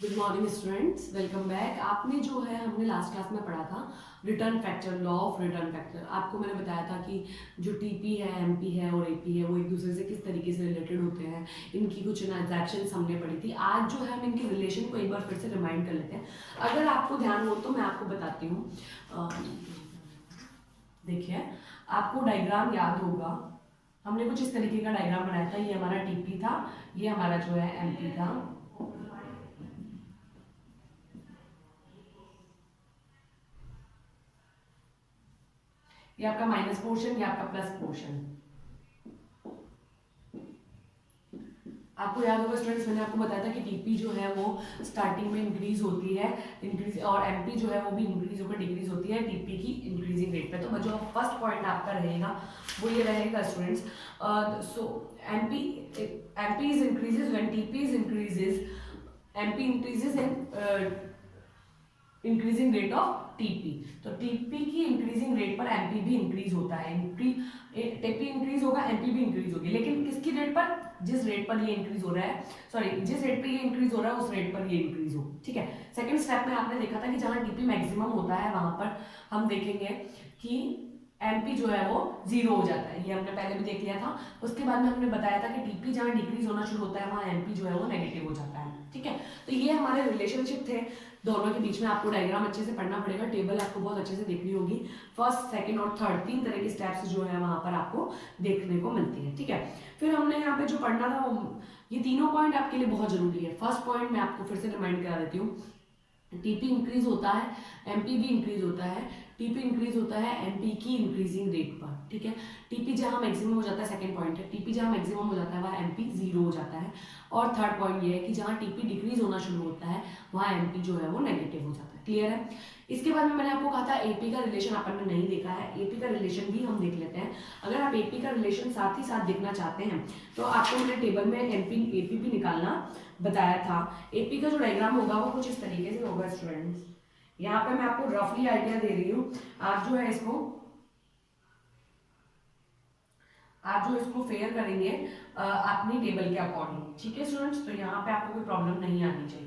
Good morning students, welcome back. आपने जो है हमने लास्ट क्लास में पढ़ा था return factor, law of return factor. आपको मैंने बताया था कि जो टीपी है, एमपी है और एपी है वो एक दूसरे से किस तरीके से रिलेटेड होते हैं। इनकी कुछ ट्रांजैक्शंस हमने पढ़ी थी। आज जो है हम इनकी रिलेशन को एक बार फिर से रिमाइंड कर लेते हैं। अगर आपको ध्यान हो तो मैं आपको बताती हूँ। देखिए, आपको डायग्राम याद होगा, हमने कुछ इस तरीके का डायग्राम बनाया था। ये हमारा टीपी था, ये हमारा जो है एमपी था। ये आपका माइनस पोर्शन, ये आपका प्लस पोर्शन। आपको याद होगा स्टूडेंट्स, मैंने आपको बताया था कि टीपी जो है वो स्टार्टिंग में इंक्रीज होती है, इंक्रीज, और एमपी जो है वो भी इंक्रीज होकर डिक्रीज होती है टीपी की इंक्रीजिंग रेट पे। तो जो फर्स्ट पॉइंट आपका रहेगा वो ये रहेगा students. So MP is increases when TP is increases, MP increases in increasing rate of TP. तो टीपी की इंक्रीजिंग रेट पर एमपी भी इंक्रीज होता है। टीपी इंक्रीज होगा, एमपी भी इंक्रीज होगी, लेकिन किसकी रेट पर? जिस रेट पर ये इंक्रीज हो रहा है, सॉरी, जिस रेट पे ये इंक्रीज हो रहा है उस रेट पर ये इंक्रीज हो। ठीक है। सेकंड स्टेप में आपने देखा था कि जहां टीपी मैक्सिमम होता है वहां पर हम देखेंगे कि एमपी जो है वो जीरो हो जाता है। ये हमने पहले भी देख लिया था। उसके बाद में हमने बताया था कि टीपी जहां डिक्रीज होना शुरू होता है वहां एमपी जो है वो नेगेटिव हो जाता है। ठीक है। तो ये हमारे रिलेशनशिप थे दोनों के बीच में। आपको डायग्राम अच्छे से पढ़ना पड़ेगा, टेबल आपको बहुत अच्छे से देखनी होगी। फर्स्ट, सेकंड और थर्ड, तीन तरह के स्टेप्स जो है वहां पर आपको देखने को मिलती है। ठीक है। फिर हमने यहाँ पे जो पढ़ना था वो, ये तीनों पॉइंट आपके लिए बहुत जरूरी है। फर्स्ट पॉइंट मैं आपको फिर से रिमाइंड करा देती हूँ। टीपी इंक्रीज होता है, एमपी भी इंक्रीज होता है। टीपी इंक्रीज होता है एमपी की इंक्रीजिंग रेट पर। ठीक है। टीपी जहां मैक्सिमम हो जाता है, सेकंड पॉइंट है, टीपी जहां मैक्सिमम हो जाता है वहां एमपी जीरो हो जाता है। और थर्ड पॉइंट ये है कि जहां टीपी डिक्रीज होना शुरू होता है वहां एमपी जो है वो नेगेटिव हो जाता है। क्लियर है। इसके बाद में मैंने आपको कहा था एपी का रिलेशन अपन ने नहीं देखा है, एपी का रिलेशन भी हम देख लेते हैं। अगर आप एपी का रिलेशन साथ ही साथ देखना चाहते हैं तो आपको मैंने टेबल में एपी भी निकालना बताया था। एपी का जो डायग्राम होगा वो कुछ इस तरीके से होगा स्टूडेंट्स। यहाँ पे मैं आपको रफली आइडिया दे रही हूँ, आप जो है इसको फेयर करेंगे अपनी टेबल के अकॉर्डिंग। ठीक है स्टूडेंट्स, तो यहाँ पे आपको कोई प्रॉब्लम नहीं आनी चाहिए।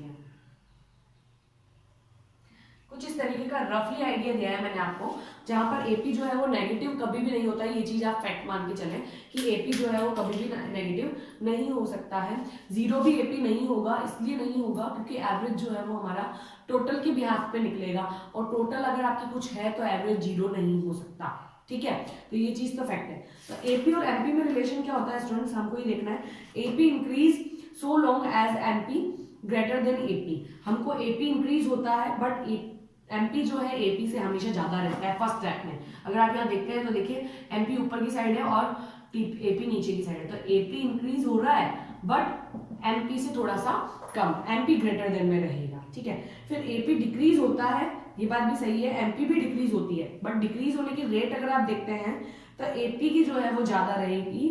कुछ इस तरीके का रफली आइडिया दिया है मैंने आपको, जहां पर एपी जो है वो नेगेटिव कभी भी नहीं होता है। ये चीज आप फैक्ट मान के चलें कि एपी जो है वो कभी भी नेगेटिव नहीं हो सकता है। जीरो भी एपी नहीं होगा, इसलिए नहीं होगा क्योंकि एवरेज जो है वो हमारा टोटल के बिहाफ पे निकलेगा, और टोटल अगर आपकी कुछ है तो एवरेज जीरो नहीं हो सकता। ठीक है। तो ये चीज तो फैक्ट है। तो एपी और एमपी में रिलेशन क्या होता है स्टूडेंट्स, हमको ये देखना है। AP increase so long as MP greater than AP. हमको एपी इंक्रीज होता है बट एमपी जो है एपी से हमेशा ज्यादा रहता है फर्स्ट ट्रैक में। अगर आप यहाँ देखते हैं तो देखिए एमपी ऊपर की साइड है और एपी नीचे की साइड है। तो एपी इंक्रीज हो रहा है बट एमपी से थोड़ा सा कम, एमपी ग्रेटर देन में रहेगा। ठीक है। फिर एपी डिक्रीज होता है, ये बात भी सही है, एमपी भी डिक्रीज होती है, बट डिक्रीज होने की रेट अगर आप देखते हैं तो एपी की जो है वो ज्यादा रहेगी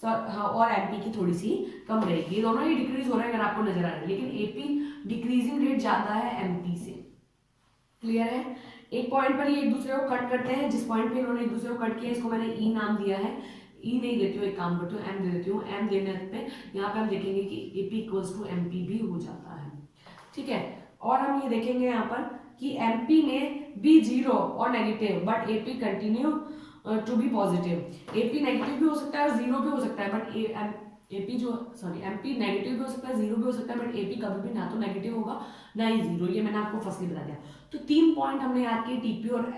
और एमपी की थोड़ी सी कम रहेगी। दोनों ही डिक्रीज हो रहे हैं अगर आपको नजर आ रहा है, लेकिन एपी डिक्रीजिंग रेट ज्यादा है एमपी से। क्लियर है। एक पॉइंट पर ये एक दूसरे को कट करते हैं, जिस पॉइंट पे इन्होंने एक दूसरे को कट किया इसको मैंने ई नाम दिया है। ई नहीं देती हूँ, एक काम करती हूँ एम दे देती हूँ। एम देने पे यहाँ पे हम देखेंगे कि एपी इक्वल्स टू एमपी भी हो जाता है। ठीक है। और हम ये देखेंगे यहाँ पर कि एमपी में भी जीरो और negative, but AP continue to be positive. AP negative भी हो सकता है और जीरो भी हो सकता है, बट एपी जो, सॉरी, एमपी नेगेटिव भी हो सकता है, जीरो भी हो सकता है, बट एपी कभी भी ना तो नेगेटिव होगा ना ही जीरो। ये मैंने आपको फर्स्टली बता दिया। तो तीन पॉइंट हमने याद किए टीपी और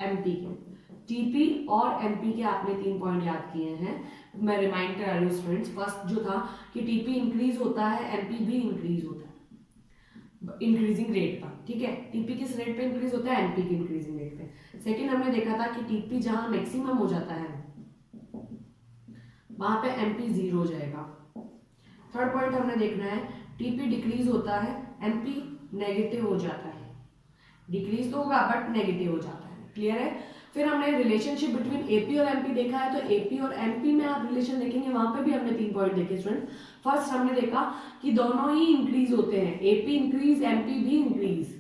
एमपी के। टीपी और एमपी के आपने तीन पॉइंट याद किए हैं। मैं रिमाइंड करा रही हूँ स्टूडेंट्स। फर्स्ट जो था कि टीपी इंक्रीज होता है, एमपी भी इंक्रीज होता है इंक्रीजिंग रेट पर। ठीक है। टीपी किस रेट पे इंक्रीज होता है? एमपी की इंक्रीजिंग रेट पे। सेकेंड हमने देखा था कि टीपी जहां मैक्सिमम हो जाता है वहां पे एमपी जीरो हो जाएगा। थर्ड पॉइंट हमने देखना है, टीपी डिक्रीज होता है, एमपी नेगेटिव हो जाता है। डिक्रीज तो होगा बट नेगेटिव हो जाता है। क्लियर है। फिर हमने रिलेशनशिप बिटवीन एपी और एमपी देखा है। तो एपी और एमपी में आप रिलेशन देखेंगे, वहां पे भी हमने तीन पॉइंट देखे स्टूडेंट। फर्स्ट हमने देखा कि दोनों ही इंक्रीज होते हैं, एपी इंक्रीज एमपी भी इंक्रीज,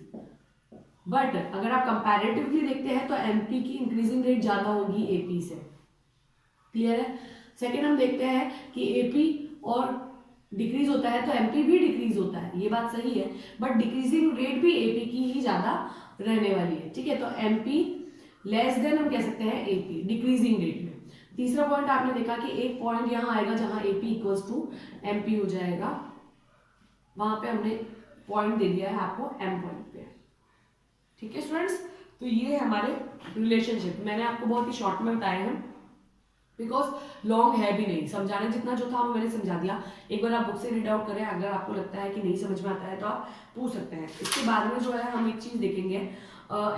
बट अगर आप कंपैरेटिवली देखते हैं तो एमपी की इंक्रीजिंग रेट ज्यादा होगी एपी से। क्लियर है। सेकेंड हम देखते हैं कि एपी और डिक्रीज होता है तो एमपी भी डिक्रीज होता है, ये बात सही है, बट डिक्रीजिंग रेट भी एपी की ही ज्यादा रहने वाली है, ठीक है। तो एमपी लेस देन हम कह सकते हैं एपी डिक्रीजिंग रेट में। तीसरा पॉइंट आपने देखा कि एक पॉइंट यहाँ आएगा जहां एपी इक्वल्स टू एमपी हो जाएगा, वहां पे हमने पॉइंट दे दिया है आपको एम पॉइंट पे, ठीक है स्टूडेंट्स। तो ये हमारे रिलेशनशिप मैंने आपको बहुत ही शॉर्ट में बताए हैं, बिकॉज लॉन्ग है भी नहीं, समझाने जितना जो था वो मैंने समझा दिया। एक बार आप बुक से रीड आउट करें, अगर आपको लगता है कि नहीं समझ में आता है तो आप पूछ सकते हैं। इसके बाद में जो है हम एक चीज देखेंगे,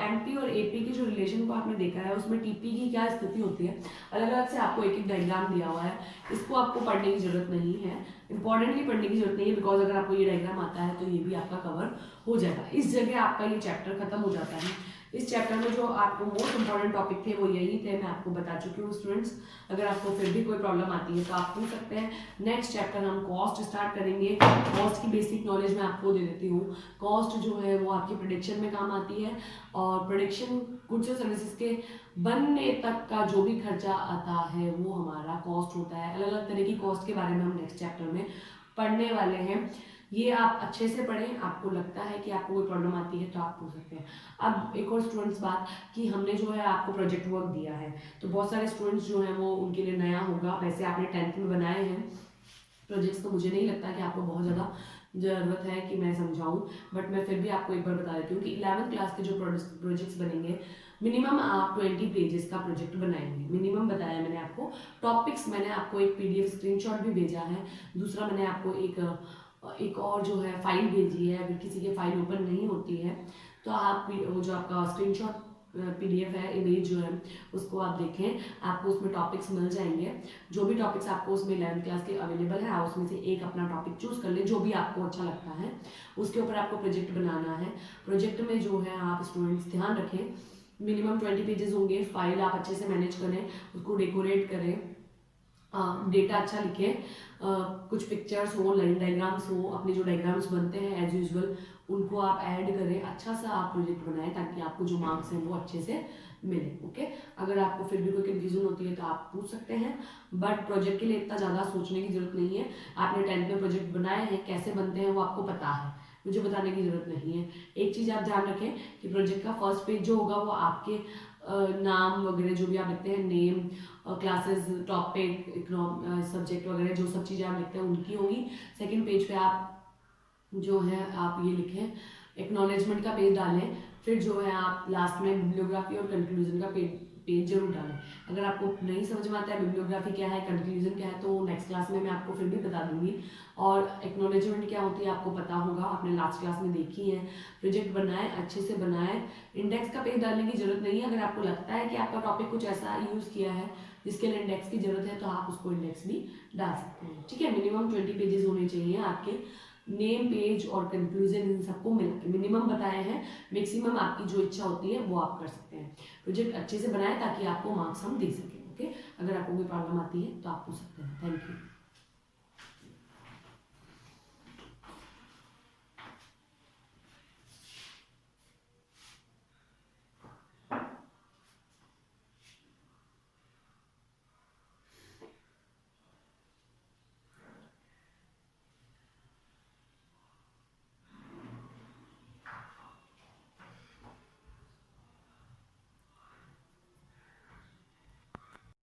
एमपी और एपी के जो रिलेशन को आपने देखा है उसमें टीपी की क्या स्थिति होती है, अलग अलग से आपको एक एक डायग्राम दिया हुआ है, इसको आपको पढ़ने की जरूरत नहीं है, इंपॉर्टेंटली पढ़ने की जरूरत नहीं है, बिकॉज अगर आपको ये डायग्राम आता है तो ये भी आपका कवर हो जाएगा। इस जगह आपका ये चैप्टर खत्म हो जाता है। इस चैप्टर में जो आपको मोस्ट इंपॉर्टेंट टॉपिक थे वो यही थे, मैं आपको बता चुकी हूँ स्टूडेंट्स। अगर आपको फिर भी कोई प्रॉब्लम आती है तो आप पूछ सकते हैं। नेक्स्ट चैप्टर हम कॉस्ट स्टार्ट करेंगे। कॉस्ट की बेसिक नॉलेज मैं आपको दे देती हूँ। कॉस्ट जो है वो आपकी प्रोडिक्शन में काम आती है, और प्रोडिक्शन गुड्स और सर्विसेज के बनने तक का जो भी खर्चा आता है वो हमारा कॉस्ट होता है। अलग अलग तरह की कॉस्ट के बारे में हम नेक्स्ट चैप्टर में पढ़ने वाले हैं। ये आप अच्छे से पढ़ें, आपको लगता है कि आपको कोई प्रॉब्लम आती है तो आप पूछ सकते हैं। अब एक और स्टूडेंट्स बात कि हमने जो है आपको प्रोजेक्ट वर्क दिया है, तो बहुत सारे स्टूडेंट्स जो हैं वो उनके लिए नया होगा। वैसे आपने 10th में बनाए हैं प्रोजेक्ट्स, तो मुझे नहीं लगता कि आपको बहुत ज़्यादा ज़रूरत है कि मैं समझाऊं, बट मैं फिर भी आपको एक बार बता देती हूँ कि 11th क्लास के जो प्रोजेक्ट्स बनेंगे, मिनिमम आप 20 पेजेस का प्रोजेक्ट बनाएंगे, मिनिमम बताया मैंने आपको। टॉपिक्स मैंने आपको एक PDF स्क्रीनशॉट भी भेजा है। दूसरा मैंने आपको एक और जो है फाइल भेजी है, अगर किसी की फाइल ओपन नहीं होती है तो आप वो जो आपका स्क्रीनशॉट PDF है, इमेज जो है उसको आप देखें, आपको उसमें टॉपिक्स मिल जाएंगे। जो भी टॉपिक्स आपको उसमें 11th क्लास के अवेलेबल है, आप उसमें से एक अपना टॉपिक चूज कर ले जो भी आपको अच्छा लगता है, उसके ऊपर आपको प्रोजेक्ट बनाना है। प्रोजेक्ट में जो है आप स्टूडेंट्स ध्यान रखें, मिनिमम 20 पेजेस होंगे। फाइल आप अच्छे से मैनेज करें, उसको डेकोरेट करें, डेटा अच्छा लिखें, कुछ पिक्चर्स हो, लाइन डायग्राम्स हो, अपने जो डायग्राम्स बनते हैं एज यूजुअल उनको आप ऐड करें, अच्छा सा आप प्रोजेक्ट बनाएं ताकि आपको जो मार्क्स हैं वो अच्छे से मिले। ओके, अगर आपको फिर भी कोई कंफ्यूजन होती है तो आप पूछ सकते हैं, बट प्रोजेक्ट के लिए इतना ज़्यादा सोचने की जरूरत नहीं है। आपने 10th में प्रोजेक्ट बनाए हैं, कैसे बनते हैं वो आपको पता है, मुझे बताने की जरूरत नहीं है। एक चीज़ आप ध्यान रखें कि प्रोजेक्ट का फर्स्ट पेज जो होगा वो आपके नाम वगैरह जो भी आप लिखते हैं, नेम, क्लासेस, टॉपिक, सब्जेक्ट वगैरह जो सब चीज़ें आप लिखते हैं उनकी होगी। सेकंड पेज पे आप जो है आप ये लिखें, एक्नॉलेजमेंट का पेज डालें, फिर जो है आप लास्ट में बिब्लियोग्राफी और कंक्लूजन का पेज जरूर डालें। अगर आपको नहीं समझ में आता है बिब्लियोग्राफी क्या है, कंक्लूजन क्या है, तो नेक्स्ट क्लास में मैं आपको फिर भी बता दूंगी। और एक्नॉलेजमेंट क्या होती है आपको पता होगा, आपने लास्ट क्लास में देखी है। प्रोजेक्ट बनाए, अच्छे से बनाए। इंडेक्स का पेज डालने की जरूरत नहीं है। अगर आपको लगता है कि आपका टॉपिक कुछ ऐसा यूज किया है जिसके लिए इंडेक्स की जरूरत है तो आप उसको इंडेक्स भी डाल सकते हैं, ठीक है। मिनिमम 20 पेजेस होने चाहिए आपके, नेम, पेज और कंक्लूजन इन सबको मिला के मिनिमम बताए हैं। मैक्सिमम आपकी जो इच्छा होती है वो आप कर सकते हैं। प्रोजेक्ट अच्छे से बनाए ताकि आपको मार्क्स हम दे सकें। ओके, अगर आपको कोई प्रॉब्लम आती है तो आप पूछ सकते हैं। Thank you.